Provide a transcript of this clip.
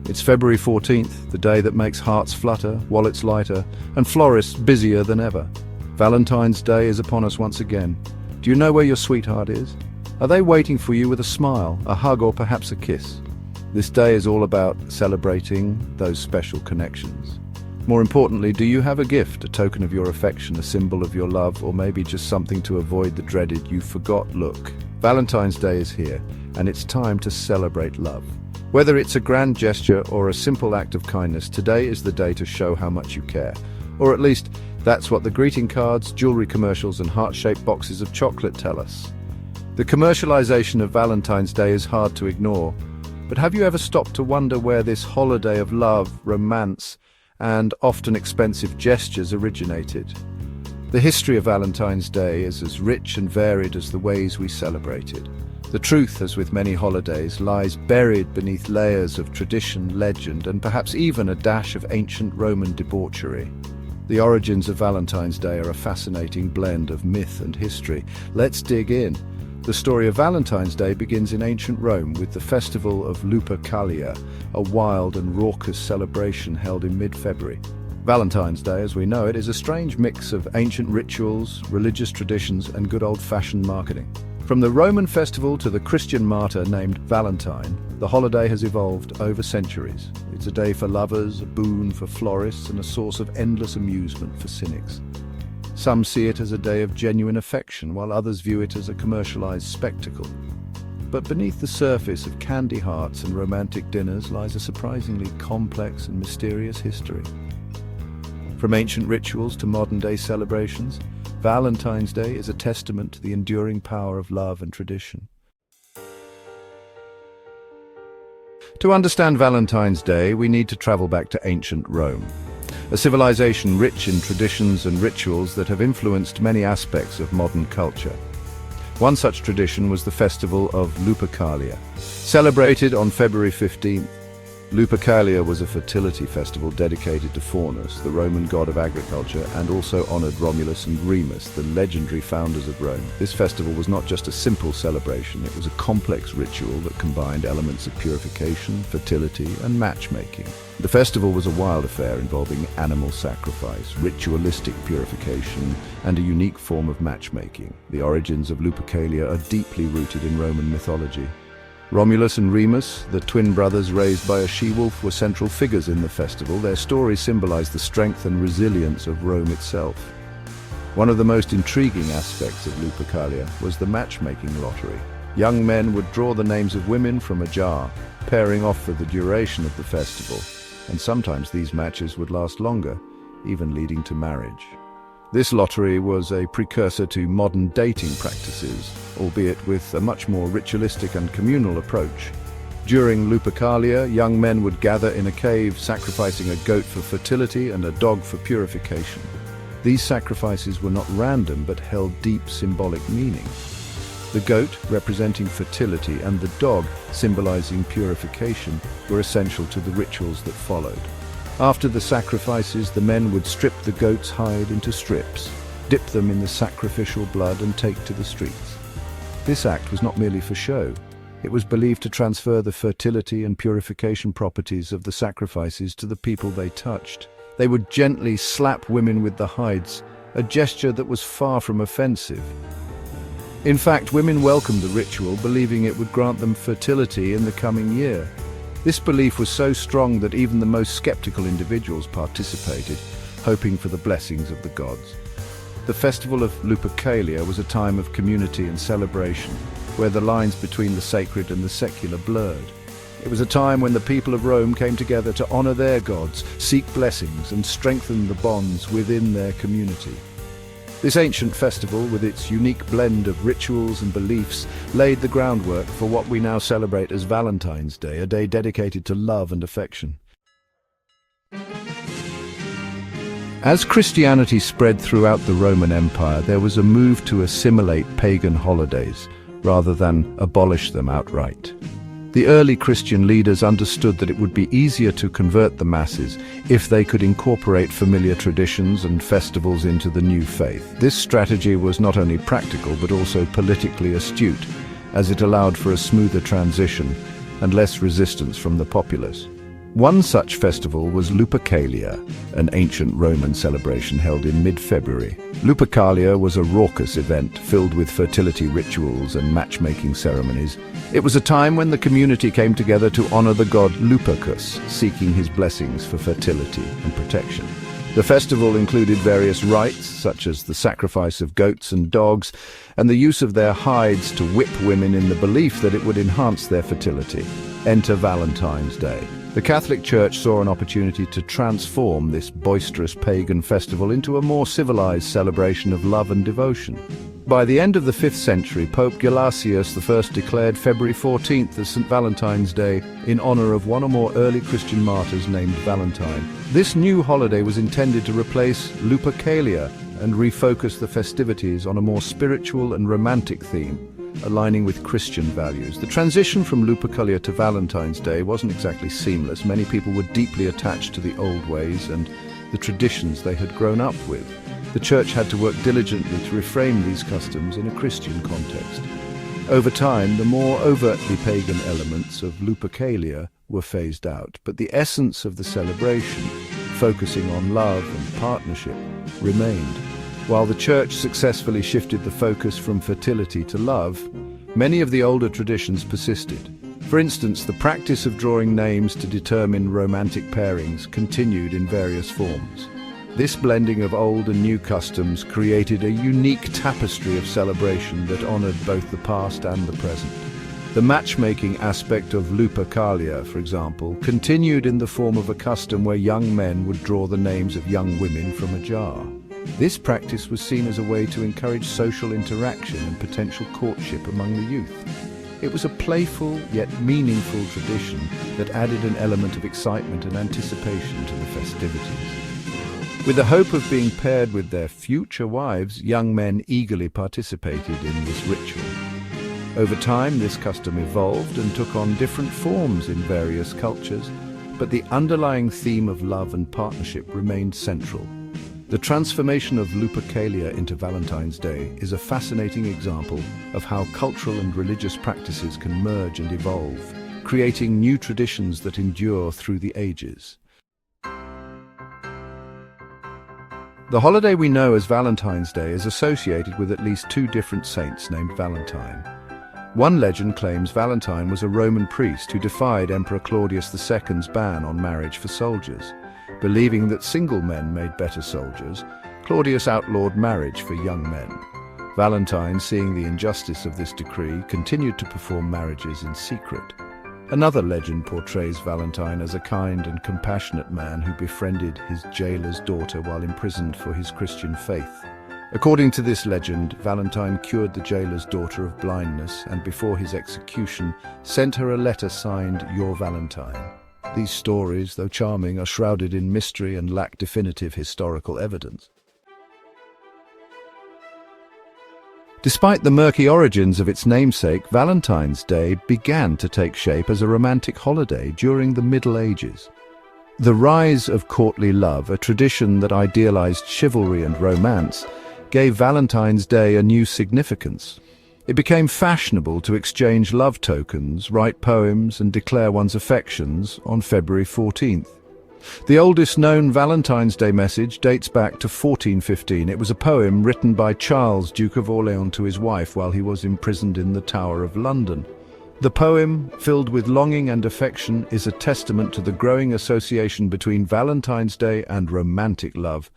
It's February 14th, the day that makes hearts flutter, wallets lighter, and florists busier than ever. Valentine's Day is upon us once again. Do you know where your sweetheart is? Are they waiting for you with a smile, a hug, or perhaps a kiss? This day is all about celebrating those special connections. More importantly, do you have a gift, a token of your affection, a symbol of your love, or maybe just something to avoid the dreaded "you forgot" look? Valentine's Day is here, and it's time to celebrate love. Whether it's a grand gesture or a simple act of kindness, today is the day to show how much you care. Or at least, that's what the greeting cards, jewelry commercials, and heart-shaped boxes of chocolate tell us. The commercialization of Valentine's Day is hard to ignore, but have you ever stopped to wonder where this holiday of love, romance, and often expensive gestures originated? The history of Valentine's Day is as rich and varied as the ways we celebrate it. The truth, as with many holidays, lies buried beneath layers of tradition, legend, and perhaps even a dash of ancient Roman debauchery. The origins of Valentine's Day are a fascinating blend of myth and history. Let's dig in. The story of Valentine's Day begins in ancient Rome with the festival of Lupercalia, a wild and raucous celebration held in mid-February. Valentine's Day, as we know it, is a strange mix of ancient rituals, religious traditions, and good old-fashioned marketing. From the Roman festival to the Christian martyr named Valentine, the holiday has evolved over centuries. It's a day for lovers, a boon for florists, and a source of endless amusement for cynics. Some see it as a day of genuine affection, while others view it as a commercialized spectacle. But beneath the surface of candy hearts and romantic dinners lies a surprisingly complex and mysterious history. From ancient rituals to modern-day celebrations, Valentine's Day is a testament to the enduring power of love and tradition. To understand Valentine's Day, we need to travel back to ancient Rome, a civilization rich in traditions and rituals that have influenced many aspects of modern culture. One such tradition was the festival of Lupercalia. Celebrated on February 15th, Lupercalia was a fertility festival dedicated to Faunus, the Roman god of agriculture, and also honored Romulus and Remus, the legendary founders of Rome. This festival was not just a simple celebration, it was a complex ritual that combined elements of purification, fertility, and matchmaking. The festival was a wild affair involving animal sacrifice, ritualistic purification, and a unique form of matchmaking. The origins of Lupercalia are deeply rooted in Roman mythology. Romulus and Remus, the twin brothers raised by a she-wolf, were central figures in the festival. Their stories symbolize the strength and resilience of Rome itself. One of the most intriguing aspects of Lupercalia was the matchmaking lottery. Young men would draw the names of women from a jar, pairing off for the duration of the festival, and sometimes these matches would last longer, even leading to marriage. This lottery was a precursor to modern dating practices, albeit with a much more ritualistic and communal approach. During Lupercalia, young men would gather in a cave, sacrificing a goat for fertility and a dog for purification. These sacrifices were not random, but held deep symbolic meaning. The goat, representing fertility, and the dog, symbolizing purification, were essential to the rituals that followed. After the sacrifices, the men would strip the goat's hide into strips, dip them in the sacrificial blood, and take to the streets. This act was not merely for show. It was believed to transfer the fertility and purification properties of the sacrifices to the people they touched. They would gently slap women with the hides, a gesture that was far from offensive. In fact, women welcomed the ritual, believing it would grant them fertility in the coming year. This belief was so strong that even the most skeptical individuals participated, hoping for the blessings of the gods. The festival of Lupercalia was a time of community and celebration, where the lines between the sacred and the secular blurred. It was a time when the people of Rome came together to honor their gods, seek blessings, and strengthen the bonds within their community. This ancient festival, with its unique blend of rituals and beliefs, laid the groundwork for what we now celebrate as Valentine's Day, a day dedicated to love and affection. As Christianity spread throughout the Roman Empire, there was a move to assimilate pagan holidays, rather than abolish them outright. The early Christian leaders understood that it would be easier to convert the masses if they could incorporate familiar traditions and festivals into the new faith. This strategy was not only practical but also politically astute, as it allowed for a smoother transition and less resistance from the populace. One such festival was Lupercalia, an ancient Roman celebration held in mid-February. Lupercalia was a raucous event filled with fertility rituals and matchmaking ceremonies. It was a time when the community came together to honor the god Lupercus, seeking his blessings for fertility and protection. The festival included various rites, such as the sacrifice of goats and dogs, and the use of their hides to whip women in the belief that it would enhance their fertility. Enter Valentine's Day. The Catholic Church saw an opportunity to transform this boisterous pagan festival into a more civilized celebration of love and devotion. By the end of the 5th century, Pope Gelasius I declared February 14th as St. Valentine's Day in honor of one or more early Christian martyrs named Valentine. This new holiday was intended to replace Lupercalia and refocus the festivities on a more spiritual and romantic theme, aligning with Christian values. The transition from Lupercalia to Valentine's Day wasn't exactly seamless. Many people were deeply attached to the old ways and the traditions they had grown up with. The Church had to work diligently to reframe these customs in a Christian context. Over time, the more overtly pagan elements of Lupercalia were phased out, but the essence of the celebration, focusing on love and partnership, remained. While the Church successfully shifted the focus from fertility to love, many of the older traditions persisted. For instance, the practice of drawing names to determine romantic pairings continued in various forms. This blending of old and new customs created a unique tapestry of celebration that honored both the past and the present. The matchmaking aspect of Lupercalia, for example, continued in the form of a custom where young men would draw the names of young women from a jar. This practice was seen as a way to encourage social interaction and potential courtship among the youth. It was a playful yet meaningful tradition that added an element of excitement and anticipation to the festivities. With the hope of being paired with their future wives, young men eagerly participated in this ritual. Over time, this custom evolved and took on different forms in various cultures, but the underlying theme of love and partnership remained central. The transformation of Lupercalia into Valentine's Day is a fascinating example of how cultural and religious practices can merge and evolve, creating new traditions that endure through the ages. The holiday we know as Valentine's Day is associated with at least two different saints named Valentine. One legend claims Valentine was a Roman priest who defied Emperor Claudius II's ban on marriage for soldiers. Believing that single men made better soldiers, Claudius outlawed marriage for young men. Valentine, seeing the injustice of this decree, continued to perform marriages in secret. Another legend portrays Valentine as a kind and compassionate man who befriended his jailer's daughter while imprisoned for his Christian faith. According to this legend, Valentine cured the jailer's daughter of blindness and before his execution sent her a letter signed, "Your Valentine." These stories, though charming, are shrouded in mystery and lack definitive historical evidence. Despite the murky origins of its namesake, Valentine's Day began to take shape as a romantic holiday during the Middle Ages. The rise of courtly love, a tradition that idealized chivalry and romance, gave Valentine's Day a new significance. It became fashionable to exchange love tokens, write poems, and declare one's affections on February 14th. The oldest known Valentine's Day message dates back to 1415. It was a poem written by Charles, Duke of Orleans, to his wife while he was imprisoned in the Tower of London. The poem, filled with longing and affection, is a testament to the growing association between Valentine's Day and romantic love.